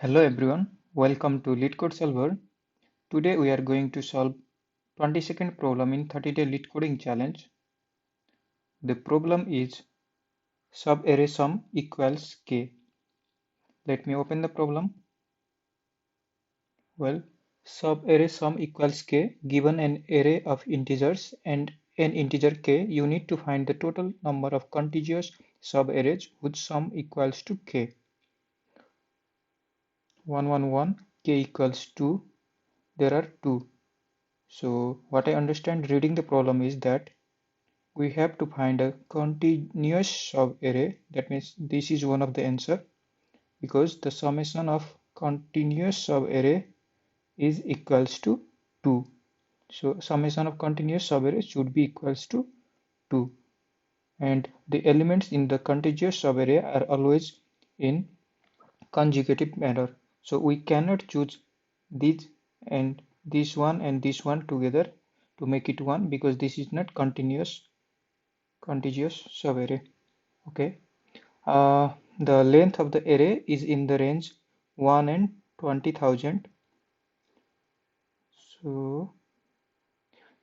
Hello everyone, welcome to LeetCode Solver. Today we are going to solve 20-second problem in 30-day LeetCoding challenge. The problem is subarray sum equals k. Let me open the problem. Well, subarray sum equals k. Given an array of integers and an integer k, you need to find the total number of contiguous subarrays whose sum equals to k. 1, 1, 1, k equals 2. There are 2. So what I understand reading the problem is that we have to find a continuous subarray. That means this is one of the answer, because the summation of continuous subarray is equals to 2. So summation of continuous subarray should be equals to 2. And the elements in the contiguous subarray are always in conjugative manner. So we cannot choose this and this one together to make it one, because this is not contiguous subarray. Okay. The length of the array is in the range 1 and 20,000. So,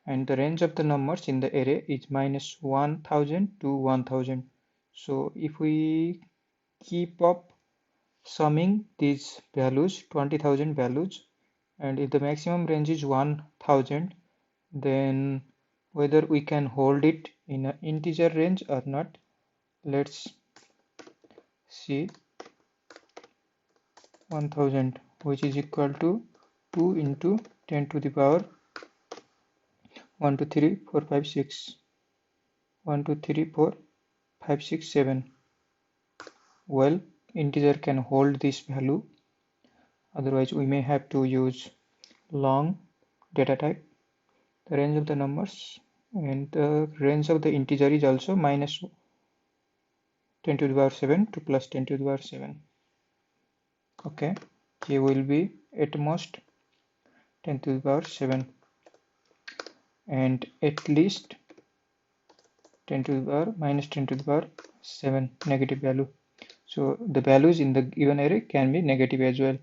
and the range of the numbers in the array is minus 1,000 to 1,000. So if we keep up summing these values, 20,000 values, and if the maximum range is 1,000, then whether we can hold it in an integer range or not, let's see. 1000, which is equal to 2 into 10 to the power 1 2 3 4 5 6 1 2 3 4 5 6 7. Well, integer can hold this value, otherwise we may have to use long data type. The range of the numbers and the range of the integer is also minus 10 to the power 7 to plus 10 to the power 7. Okay, k will be at most 10 to the power 7 and at least 10 to the power minus 10 to the power 7 negative value. So the values in the given array can be negative as well.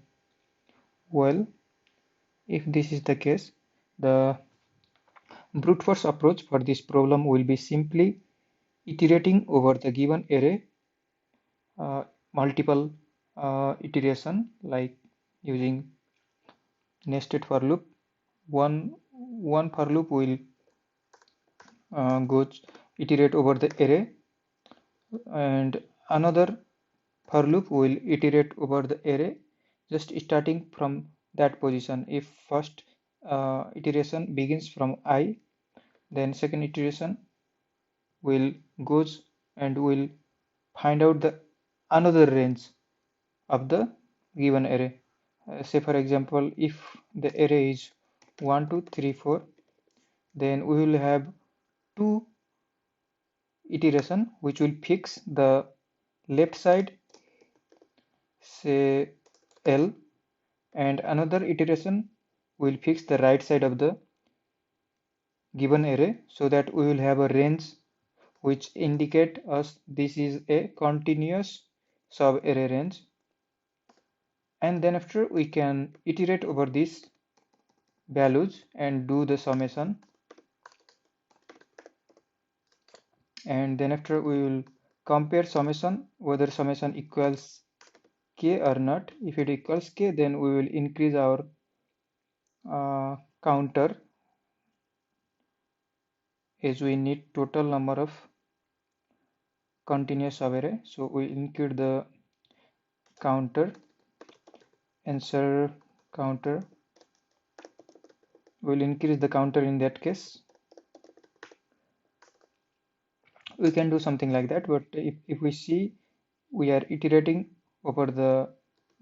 Well, if this is the case, the brute force approach for this problem will be simply iterating over the given array multiple iteration, like using nested for loop. One for loop will goes iterate over the array, and another for loop will iterate over the array just starting from that position. If first iteration begins from I, then second iteration will goes and will find out the another range of the given array. Say for example, if the array is 1 2 3 4, then we will have two iteration which will fix the left side, say L, and another iteration will fix the right side of the given array, so that we will have a range which indicate us this is a continuous subarray range. And then after we can iterate over these values and do the summation, and then after we will compare summation whether summation equals k or not. If it equals k, then we will increase our counter, as we need total number of continuous subarray. So we include the counter, answer counter, will increase the counter. In that case we can do something like that, but if we see, we are iterating over the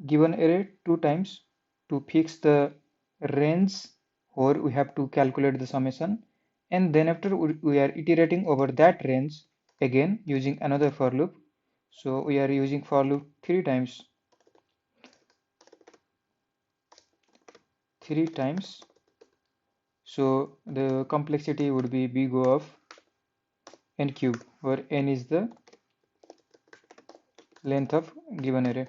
given array two times to fix the range, or we have to calculate the summation, and then after we are iterating over that range again using another for loop. So we are using for loop three times, so the complexity would be big O of n cube, where n is the length of given array.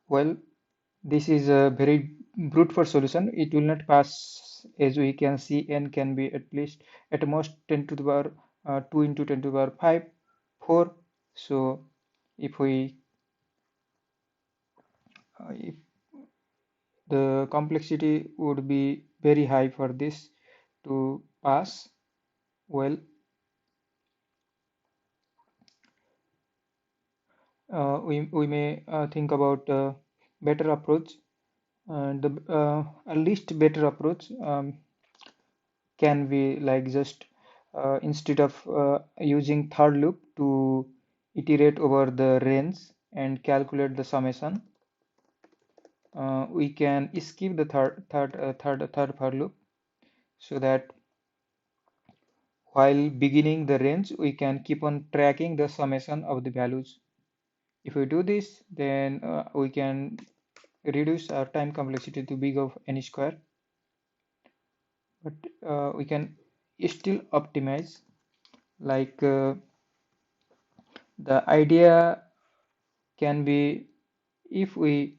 Well, this is a very brute force solution. It will not pass. As we can see, n can be at least at most 10 to the power 2 into 10 to the power 5, 4. So if if the complexity would be very high for this to pass. Well, we may think about a better approach. The least better approach can be like just instead of using third loop to iterate over the range and calculate the summation, we can skip the third for loop, so that while beginning the range we can keep on tracking the summation of the values. If we do this, then we can reduce our time complexity to big of n square, but we can still optimize. Like the idea can be, if we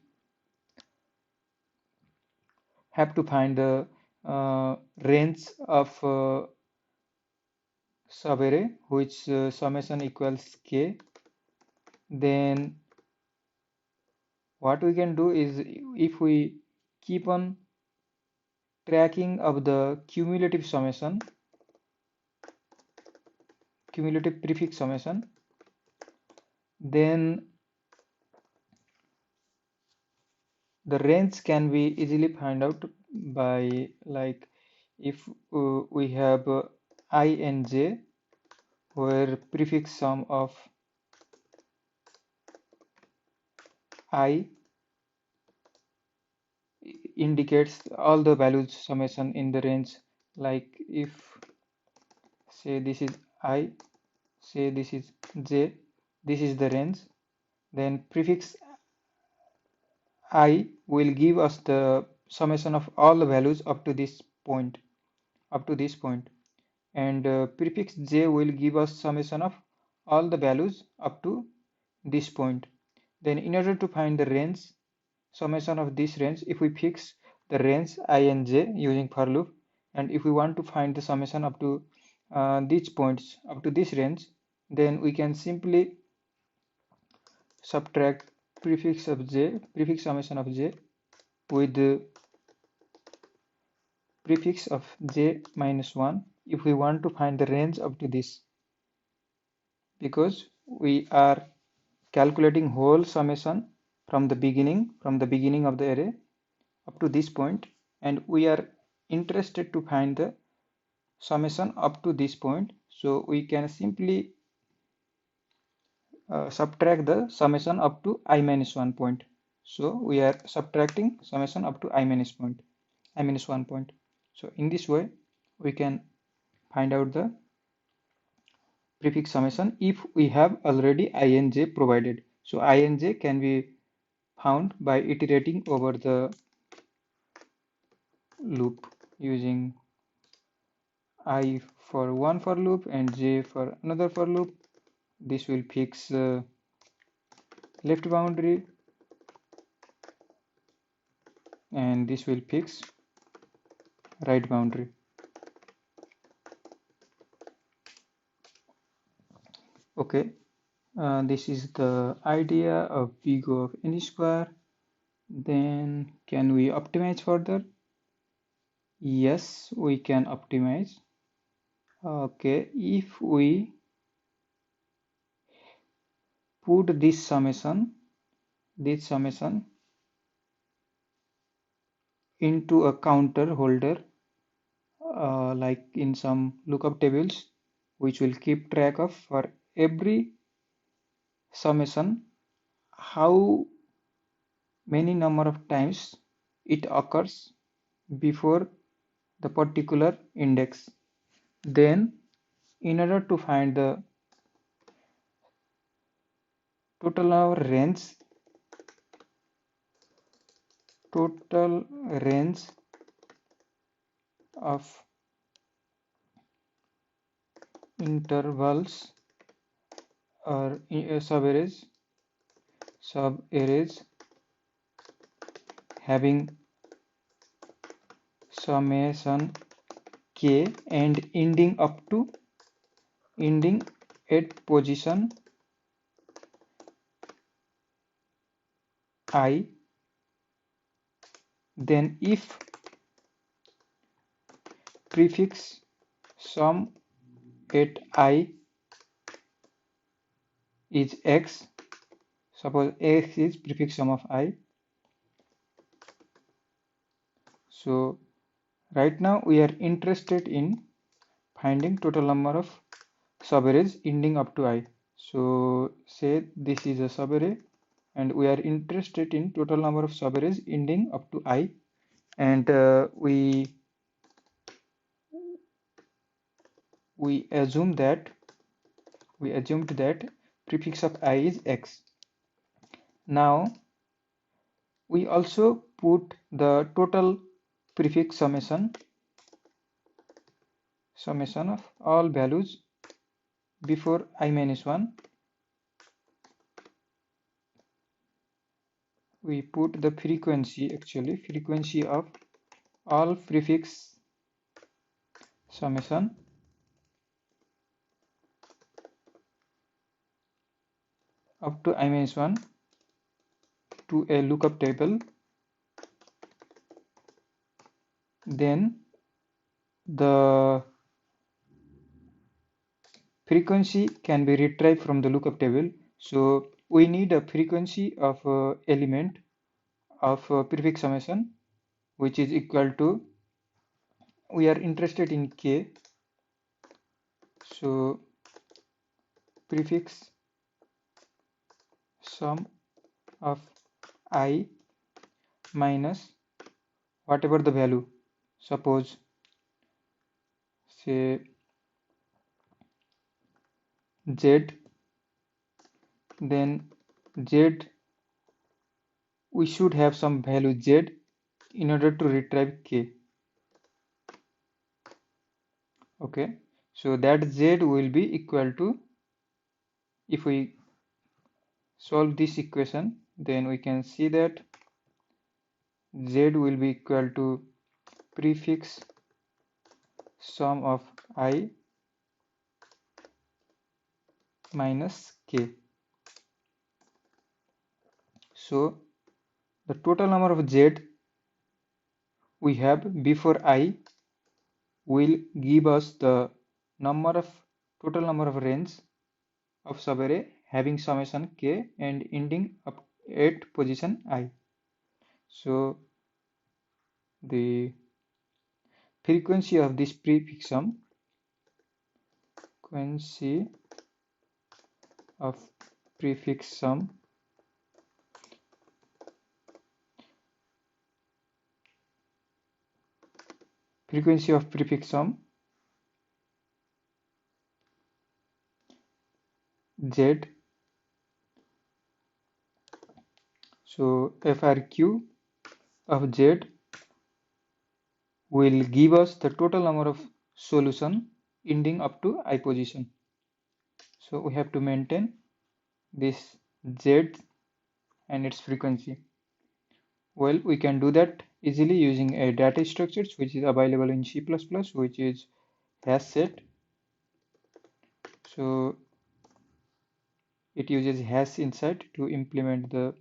have to find the range of subarray which summation equals k, then what we can do is, if we keep on tracking of the cumulative summation, cumulative prefix summation, then the range can be easily find out by, like, if we have I and j, where prefix sum of I indicates all the values summation in the range. Like if say this is I, say this is j, this is the range, then prefix I will give us the summation of all the values up to this point, and prefix j will give us summation of all the values up to this point. Then in order to find the range summation of this range, if we fix the range I and j using for loop, and if we want to find the summation up to these points, up to this range, then we can simply subtract prefix summation of j with the prefix of j minus 1 if we want to find the range up to this, because we are calculating whole summation from the beginning of the array up to this point, and we are interested to find the summation up to this point. So we can simply subtract the summation up to I minus 1 point. So we are subtracting summation up to I minus 1 point. So in this way we can find out the prefix summation if we have already I and j provided. So I and j can be found by iterating over the loop using I for one for loop and j for another for loop. This will fix left boundary, and this will fix right boundary. Okay, this is the idea of big O of n square. Then can we optimize further? Yes, we can optimize. Okay, if we put this summation into a counter holder, like in some lookup tables, which will keep track of for every summation how many number of times it occurs before the particular index. Then in order to find the total range of intervals or subarrays having summation k and ending at position I, then if prefix sum at I is x, suppose x is prefix sum of I. So right now we are interested in finding total number of subarrays ending up to I. So say this is a subarray and we are interested in total number of subarrays ending up to I, and we assumed that prefix of I is x. Now we also put the total prefix summation of all values before I minus 1. We put the frequency of all prefix summation up to I minus 1 to a lookup table. Then the frequency can be retrieved from the lookup table. So we need a frequency of element of prefix summation which is equal to, we are interested in k, so prefix sum of I minus whatever the value, suppose say z, then z, we should have some value z in order to retrieve k. Okay, so that z will be equal to, if we solve this equation, then we can see that z will be equal to prefix sum of I minus k. So the total number of z we have before I will give us the total number of range of subarray having summation k and ending up at position I. So the frequency of this prefix sum, z, so FRQ of z will give us the total number of solution ending up to I position. So we have to maintain this z and its frequency. Well, we can do that easily using a data structures which is available in C++, which is hash set. So it uses hash inside to implement the,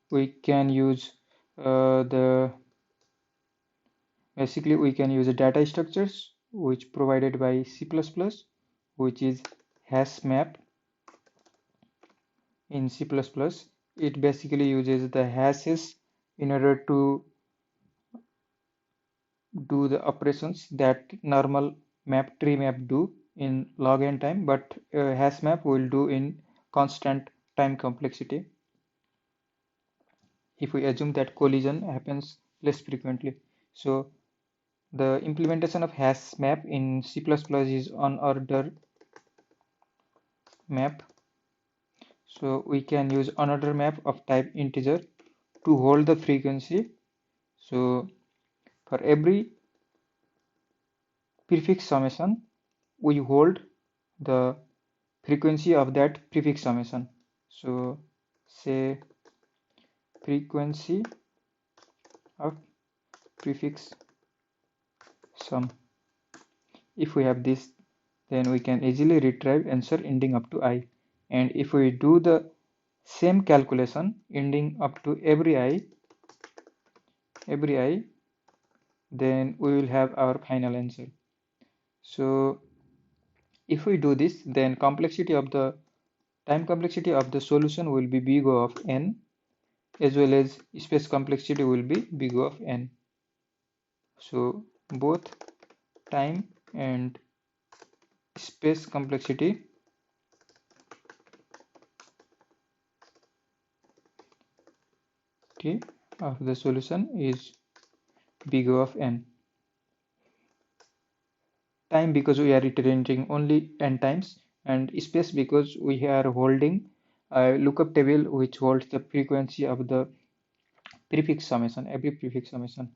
we can use basically we can use a data structures which provided by C++, which is hash map. In C++, it basically uses the hashes in order to do the operations that normal tree map do in log n time, but hash map will do in constant time complexity if we assume that collision happens less frequently. So the implementation of hash map in C++ is on order map. So we can use another map of type integer to hold the frequency. So for every prefix summation, we hold the frequency of that prefix summation. So say frequency of prefix sum. If we have this, then we can easily retrieve answer ending up to I. And if we do the same calculation ending up to every I, then we will have our final answer. So if we do this, then time complexity of the solution will be big O of n, as well as space complexity will be big O of n. So both time and space complexity of the solution is big O of n. Time because we are iterating only n times, and space because we are holding a lookup table which holds the frequency of the prefix summation, every prefix summation.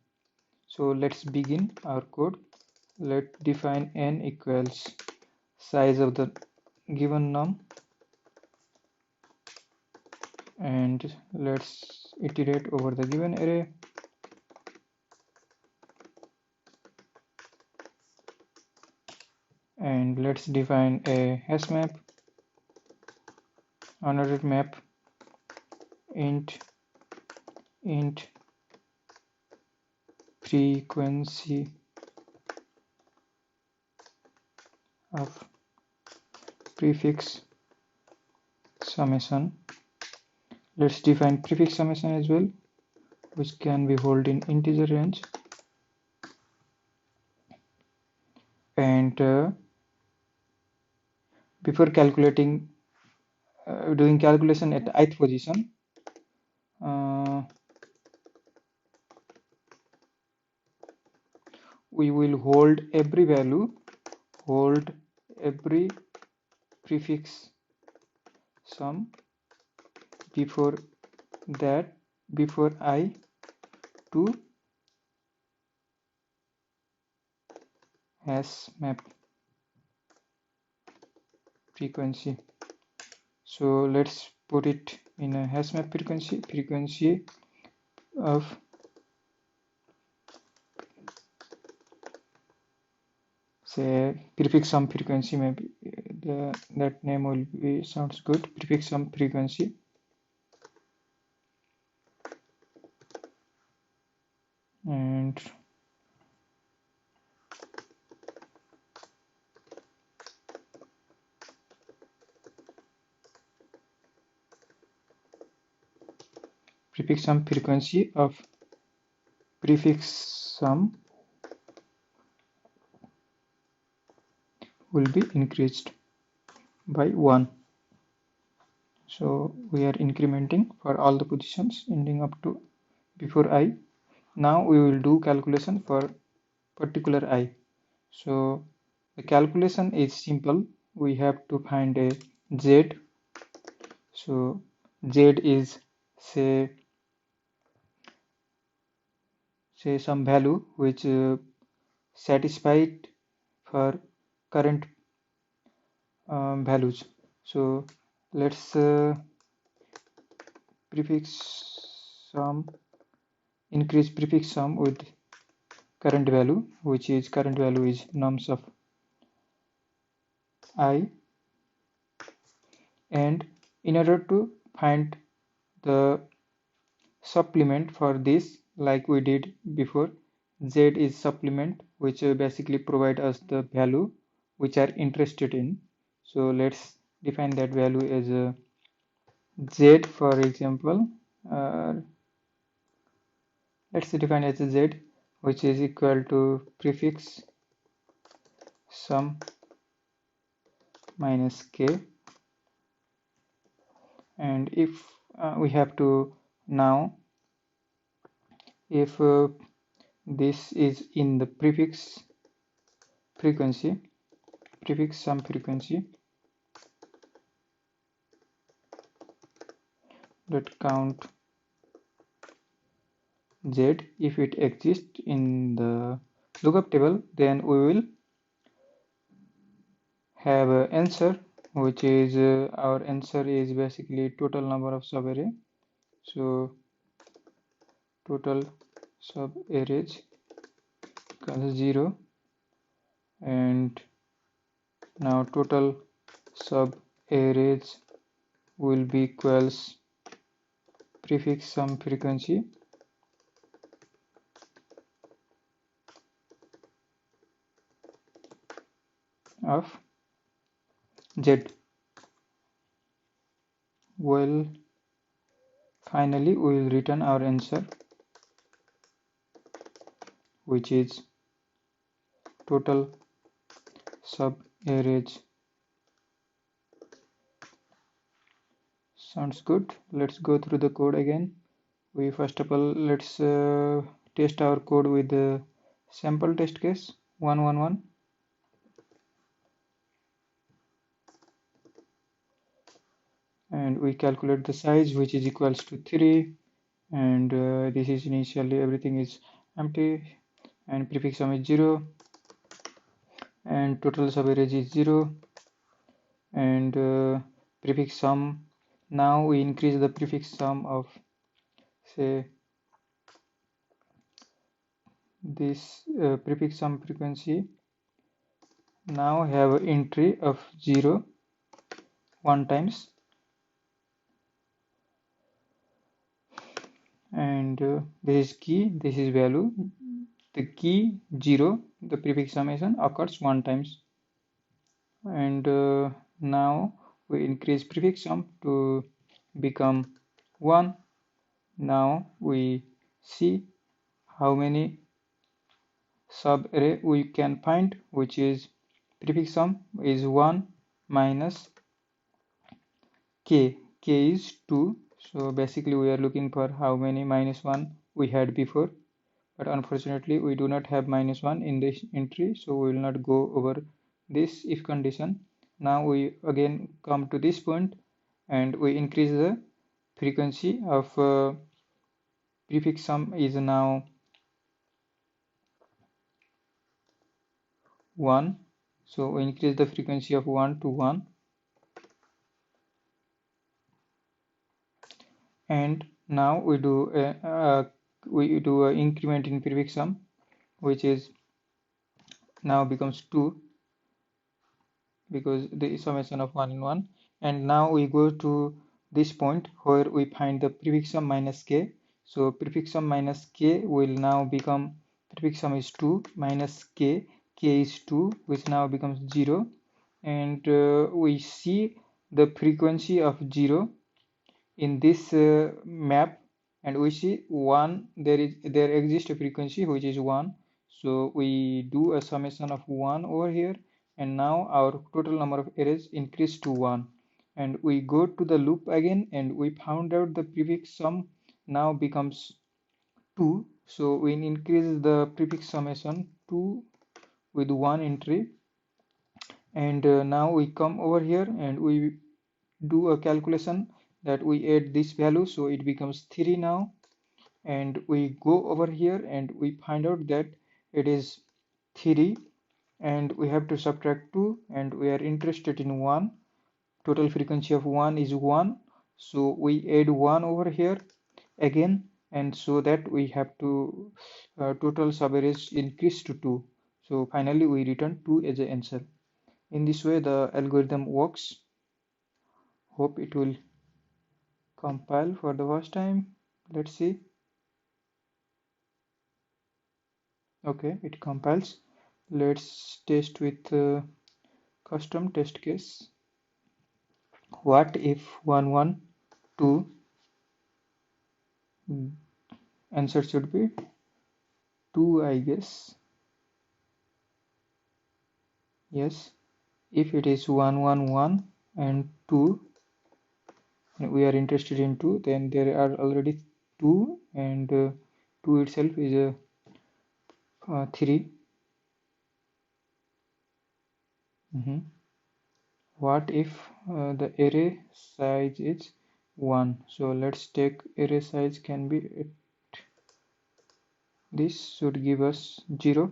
So let's begin our code. Let's define n equals size of the given num, and let's iterate over the given array. And let's define a hash map, another map, int frequency of prefix summation. Let's define prefix summation as well, which can be held in integer range. And before calculating, doing calculation at ith position, we will hold every value, hold every prefix sum before that, before I to hash map frequency. So let's put it in a hash map frequency of say prefix sum frequency. Maybe that name will be sounds good. Prefix sum frequency. And prefix sum frequency of prefix sum will be increased by 1. So we are incrementing for all the positions ending up to before I. Now we will do calculation for particular I. So the calculation is simple. We have to find a z. So z is say some value which satisfied for current values. So let's prefix sum, increase prefix sum with current value, which is current value is nums of I. And in order to find the supplement for this, like we did before, z is supplement, which basically provide us the value which are interested in. So let's define that value as a z, for example. Let's define as a z, which is equal to prefix sum minus k. And if we have to now, if this is in the prefix sum frequency, let count z. If it exists in the lookup table, then we will have an answer, which is our answer is basically total number of subarray. So total sub arrays equals 0, and now total sub arrays will be equals prefix sum frequency of z. Well, finally we will return our answer, which is total sub arrays. Sounds good. Let's go through the code again. We first of all, let's test our code with the sample test case 111, and we calculate the size, which is equals to 3, and this is initially everything is empty, and prefix sum is 0, and total subarray is 0, and prefix sum, now we increase the prefix sum of, say, this prefix sum frequency now have entry of 0 1 times, and this is key, this is value. The key 0, the prefix summation occurs 1 times, and now we increase prefix sum to become 1. Now we see how many sub array we can find, which is prefix sum is 1 minus k is 2. So basically we are looking for how many minus 1 we had before, but unfortunately we do not have minus 1 in this entry, so we will not go over this if condition. Now we again come to this point and we increase the frequency of prefix sum is now 1, so we increase the frequency of 1 to 1, and now we do a increment in prefix sum, which is now becomes 2, because the summation of 1 in 1, and now we go to this point where we find the prefix sum minus k. So prefix sum minus k will now become, prefix sum is 2 minus k is 2, which now becomes 0, and we see the frequency of 0 in this map, and we see 1, there exists a frequency which is 1, so we do a summation of 1 over here, and now our total number of arrays increased to 1, and we go to the loop again and we found out the prefix sum now becomes 2, so we increase the prefix summation 2 with 1 entry, and now we come over here and we do a calculation that we add this value, so it becomes 3 now, and we go over here and we find out that it is 3, and we have to subtract 2, and we are interested in 1. Total frequency of 1 is 1, so we add 1 over here again, and so that we have to total subarrays increase to 2, so finally we return 2 as an answer. In this way the algorithm works. Hope it will compile for the first time. Let's see. Okay, it compiles. Let's test with custom test case. What if 112, answer should be 2, I guess. Yes, if it is 111 and 2, and we are interested in 2, then there are already 2, and 2 itself is a 3. What if the array size is 1? So let's take array size can be this should give us 0.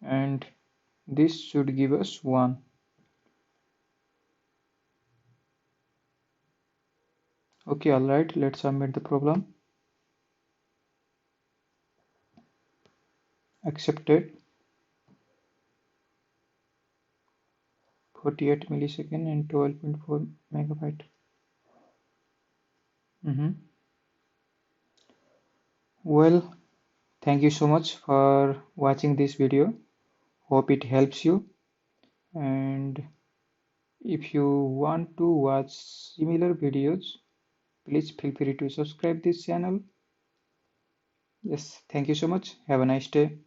And this should give us 1. Okay, all right, let's submit the problem. Accepted. 48 millisecond and 12.4 megabyte. Well, thank you so much for watching this video. Hope it helps you. And if you want to watch similar videos, please feel free to subscribe this channel. Yes, thank you so much. Have a nice day.